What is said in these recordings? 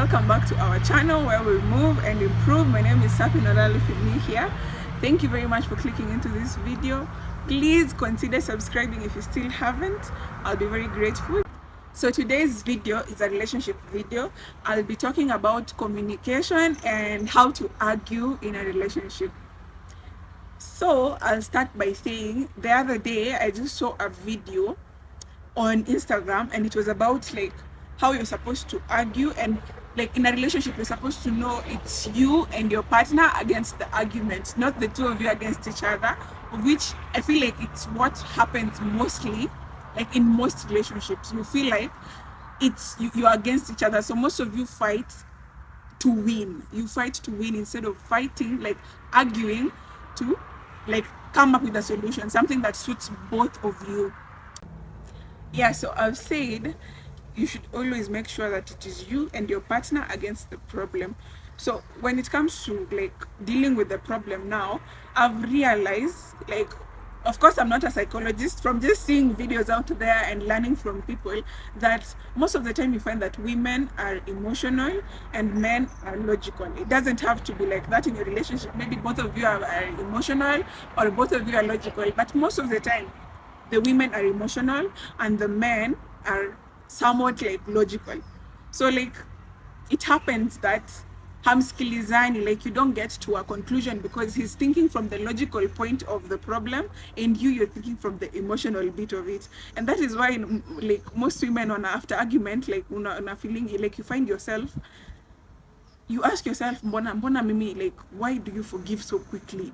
welcome back to our channel where we move and improve. My name is Serphine, Olal if you're new here. Thank you very much for clicking into this video. Please consider subscribing if you still haven't. I'll be very grateful. So today's video is a relationship video. I'll be talking about communication and how to argue in a relationship. So I'll start by saying the other day I just saw a video on Instagram and it was about like how you're supposed to argue, and like in a relationship you're supposed to know it's you and your partner against the argument, not the two of you against each other, which I feel like it's what happens mostly. Like in most relationships you feel like it's you're against each other, so most of you fight to win. You fight to win instead of fighting, like arguing to like come up with a solution, something that suits both of you. Yeah, so I've said you should always make sure that it is you and your partner against the problem. So when it comes to like dealing with the problem now, I've realized, like, of course I'm not a psychologist, from just seeing videos out there and learning from people, that most of the time you find that women are emotional and men are logical. It doesn't have to be like that in your relationship. Maybe both of you are emotional or both of you are logical, but most of the time the women are emotional and the men are somewhat like logical. So like it happens that hamskilizani, like you don't get to a conclusion because he's thinking from the logical point of the problem and you're thinking from the emotional bit of it. And that is why like most women on after argument, like una feeling like you find yourself, you ask yourself, mbona mimi, like why do you forgive so quickly?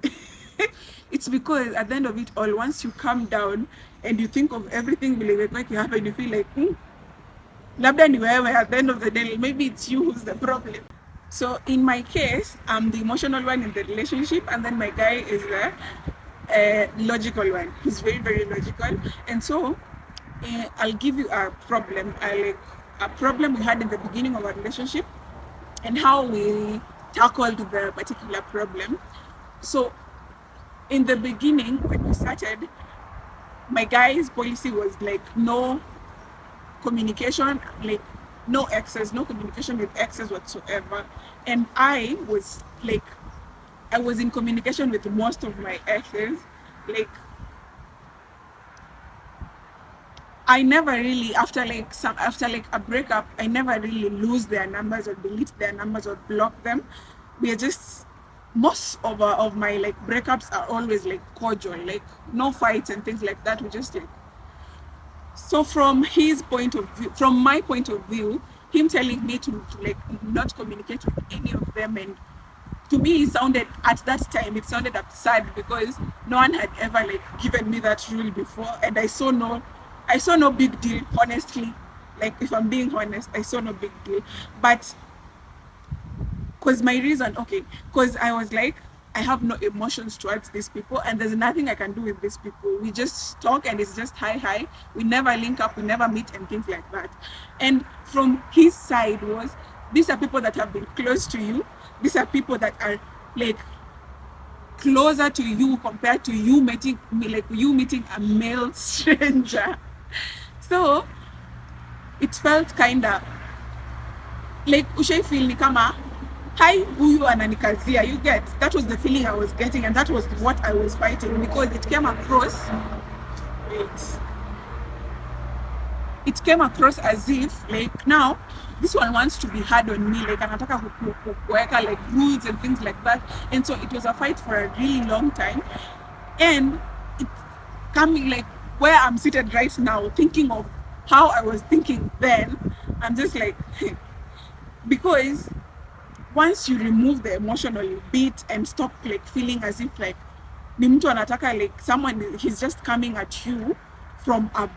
It's because at the end of it all, once you calm down and you think of everything like you happen, you feel like labda ni wewe. At the end of the day, maybe it's you who's the problem. So in my case, I'm the emotional one in the relationship, and then my guy is the logical one. He's very, very logical. And so I'll give you a problem. A problem we had in the beginning of our relationship and how we tackled the particular problem. So in the beginning, when we started, my guy's policy was like no communication, like no exes, no communication with exes whatsoever. And I was in communication with most of my exes. Like I never really, after like a breakup, I never really lose their numbers or delete their numbers or block them. We are just, most of my like breakups are always like cordial, like no fights and things like that. We just like, so from his point of view, from my point of view, him telling me to like not communicate with any of them, and to me it sounded, at that time it sounded absurd because no one had ever like given me that rule before, and I saw no big deal, honestly. Like if I'm being honest, I saw no big deal. But because my reason, because I was like, I have no emotions towards these people and there's nothing I can do with these people. We just talk and it's just hi. We never link up, we never meet and things like that. And from his side was, these are people that have been close to you. These are people that are like closer to you compared to you meeting a male stranger. So it felt kinda like ushai feel ni kama hi huyu ananikazia, you get. That was the feeling I was getting, and that was what I was fighting, because it came across as if like now this one wants to be hard on me, like anataka kuweka like rules and things like that. And so it was a fight for a really long time, and it coming like where I'm seated right now, thinking of how I was thinking then, I'm just like because once you remove the emotional bit and stop like feeling as if like ni mtu anataka, like someone, he's just coming at you from a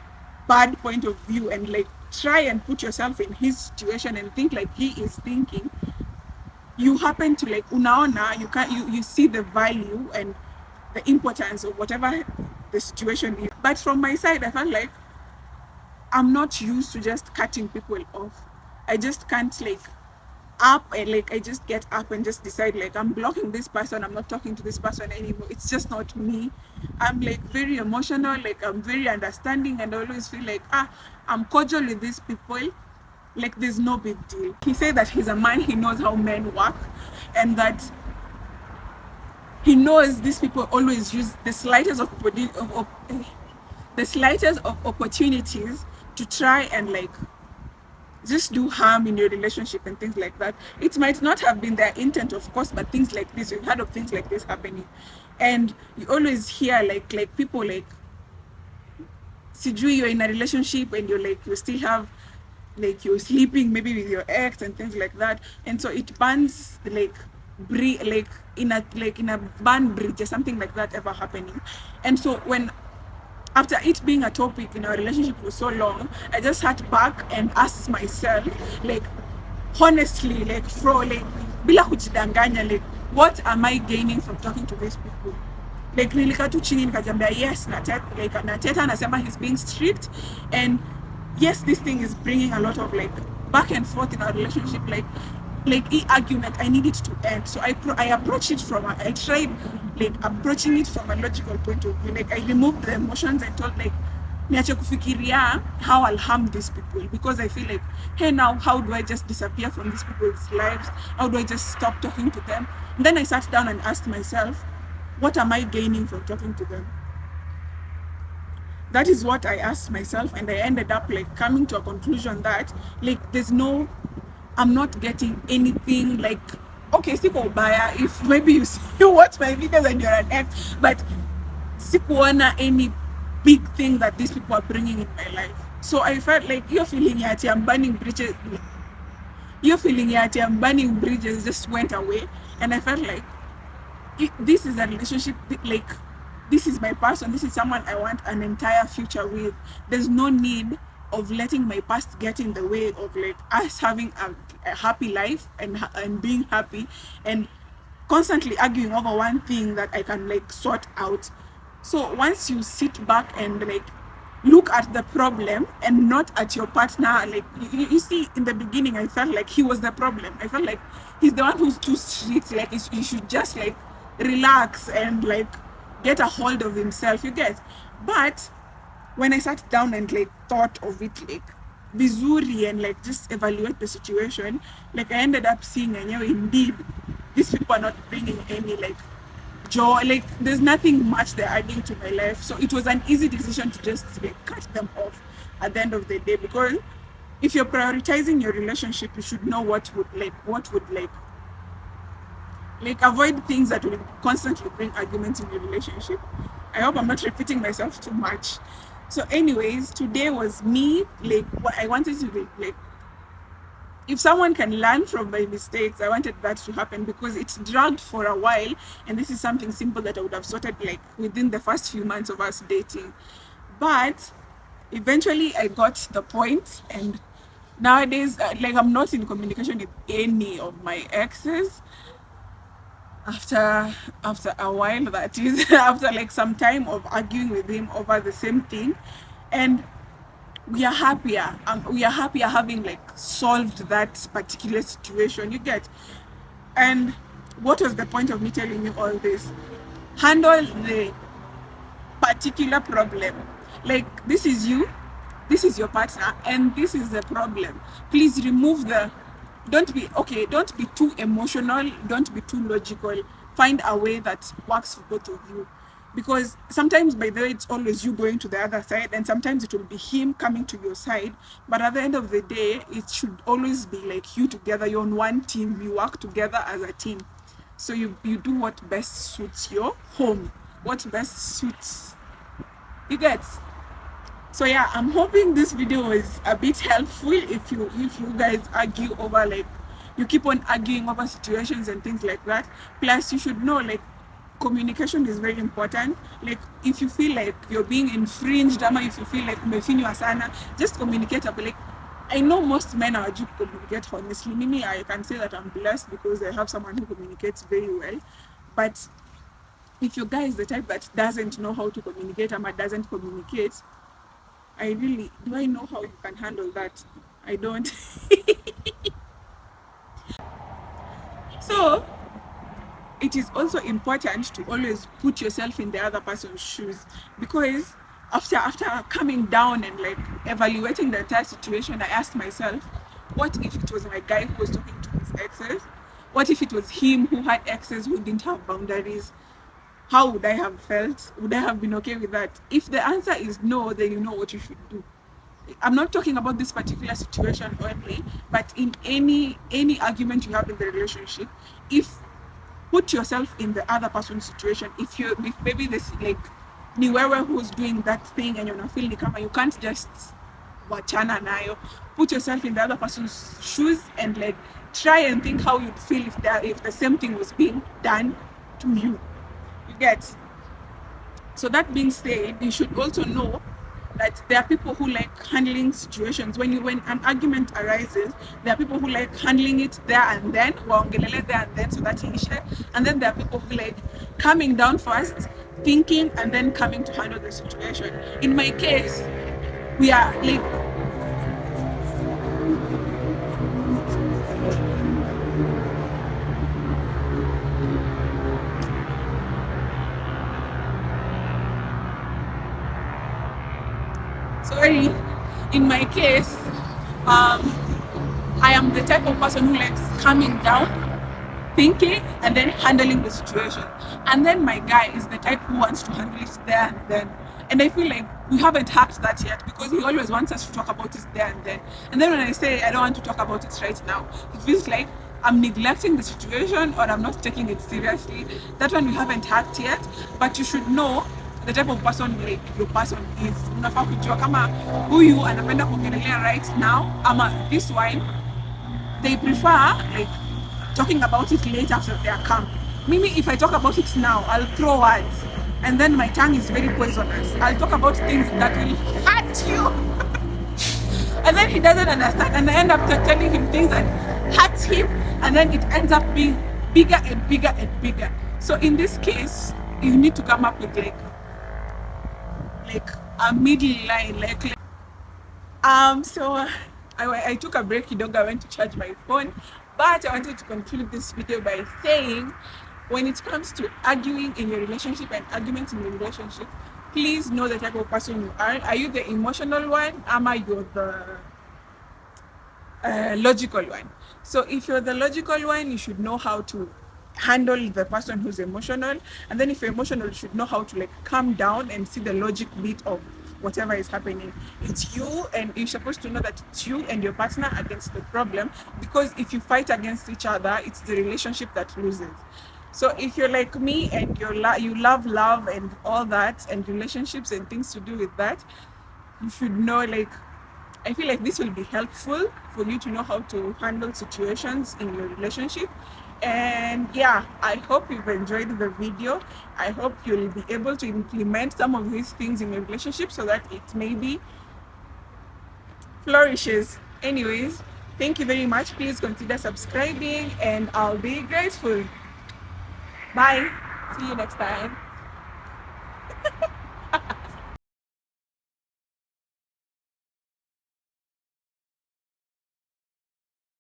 bad point of view, and like try and put yourself in his situation and think like he is thinking, you happen to like unaona, you see the value and the importance of whatever the situation is. But from my side, I felt like I'm not used to just cutting people off. I just can't like up and like I just get up and just decide like I'm blocking this person, I'm not talking to this person anymore. It's just not me. I'm like very emotional, like I'm very understanding, and I always feel like I'm cordial with these people, Like there's no big deal. He said that he's a man, he knows how men work, and that he knows these people always use the slightest the slightest of opportunities to try and like just do harm in your relationship and things like that. It might not have been their intent, of course, but things like this, you've heard of things like this happening, and you always hear like people like, sijui, you're in a relationship and you still have, like, you're sleeping maybe with your ex and things like that, and so it burns like in a burn bridge or something like that ever happening. And so when, after it being a topic in our relationship for so long, I just sat back and asked myself, like, honestly, like, bila kujidanganya, like, what am I gaining from talking to these people? Like, nilika tu chini nikajambia, yes, nateta anasema he's being strict, and yes, this thing is bringing a lot of like back and forth in our relationship, like argument. I need it to end. So I approach it from I tried like approaching it from a logical point of view. Like I removed the emotions and told like, niache kufikiria how I'll harm these people, because I feel like, hey, now how do I just disappear from these people's lives? How do I just stop talking to them? And then I sat down and asked myself, what am I gaining from talking to them? That is what I asked myself, and I ended up like coming to a conclusion that like I'm not getting anything. Like, okay, siko ubaya if maybe you watch my videos and you're an ex, but sikuona any big thing that these people are bringing in my life. So I felt like your feeling yati I'm burning bridges, just went away, and I felt like this is a relationship, like this is my person, this is someone I want an entire future with. There's no need of letting my past get in the way of like us having a happy life and being happy, and constantly arguing over one thing that I can like sort out. So once you sit back and like look at the problem and not at your partner, like you see, in the beginning I felt like he was the problem. I felt like he's the one who's too strict, like he should just like relax and like get a hold of himself, you get. But when I sat down and like thought of it like vizuri and like just evaluate the situation, like I ended up seeing, and indeed these people are not bringing any like joy, like there's nothing much they're adding to my life. So it was an easy decision to just like cut them off at the end of the day, because if you're prioritizing your relationship, you should know what would avoid things that will constantly bring arguments in your relationship. I hope I'm not repeating myself too much. So anyways, today was me, like what I wanted to be like, if someone can learn from my mistakes, I wanted that to happen, because it's dragged for a while, and this is something simple that I would have sorted like within the first few months of us dating. But eventually I got the point, and nowadays like I'm not in communication with any of my exes after a while, that is after like some time of arguing with him over the same thing, and we are happier having like solved that particular situation, you get. And what was the point of me telling you all this? Handle the particular problem. Like, this is you, this is your partner, and this is the problem. Please remove the, don't be too emotional, don't be too logical. Find a way that works for both of you, because sometimes, by the way, it's always you going to the other side, and sometimes it will be him coming to your side. But at the end of the day, it should always be like you together, you're on one team, you work together as a team. So you do what best suits your home, what best suits you guys. So yeah, I'm hoping this video was a bit helpful. If you guys argue over, like, you keep on arguing over situations and things like that. Plus, you should know, like, communication is very important. Like, if you feel like you're being infringed, or if you feel like umefinywa sana, just communicate. But like, I know most men are due to communicate honestly. Mimi, I can say that I'm blessed because I have someone who communicates very well. But if your guy is the type that doesn't know how to communicate, or doesn't communicate, do I know how you can handle that? I don't. So it is also important to always put yourself in the other person's shoes, because after coming down and like evaluating the entire situation, I asked myself, what if it was my guy who was talking to his exes? What if it was him who had exes who didn't have boundaries? How would I have felt? Would I have been okay with that? If the answer is no, then you know what you should do. I'm not talking about this particular situation only, but in any argument you have in the relationship, if put yourself in the other person's situation. If maybe this like ni wewe who's doing that thing and you're not feeling kama you can't just wachana nayo. Put yourself in the other person's shoes and like try and think how you'd feel if the same thing was being done to you. You get? So that being said, you should also know that there are people who like handling situations. When an argument arises, there are people who like handling it there and then, waongelele there and then, so that ishe. And then there are people who like coming down first, thinking, and then coming to handle the situation. In my case, we are like sorry. In my case, I am the type of person who likes coming down, thinking, and then handling the situation. And then my guy is the type who wants to handle it there and then. And I feel like we haven't hacked that yet because he always wants us to talk about it there and then. And then when I say I don't want to talk about it right now, it feels like I'm neglecting the situation or I'm not taking it seriously. That one we haven't hacked yet, but you should know the type of person like your person is. Unafaa kujua kama huyu anapenda kuongelea right now ama this one they prefer like talking about it later after they are calm. Mimi, if I talk about it now, I'll throw words, and then my tongue is very poisonous. I'll talk about things that will hurt you, and then he doesn't understand, and I end up telling him things that hurt him, and then it ends up being bigger and bigger and bigger. So in this case, you need to come up with like a middle line, so I took a break. I went to charge my phone, but I wanted to conclude this video by saying, when it comes to arguing in your relationship and arguments in your relationship, please know the type of person you are. Are you the emotional one? Am you the logical one? So if you're the logical one, you should know how to handle the person who's emotional, and then if you're emotional, you should know how to like calm down and see the logic bit of whatever is happening. It's you, and you're supposed to know that it's you and your partner against the problem, because if you fight against each other, it's the relationship that loses. So if you're like me and you love love and all that and relationships and things to do with that, you should know, like, I feel like this will be helpful for you to know how to handle situations in your relationship. And yeah, I hope you've enjoyed the video. I hope you'll be able to implement some of these things in your relationship so that it maybe flourishes. Anyways, thank you very much. Please consider subscribing and I'll be grateful. Bye. See you next time.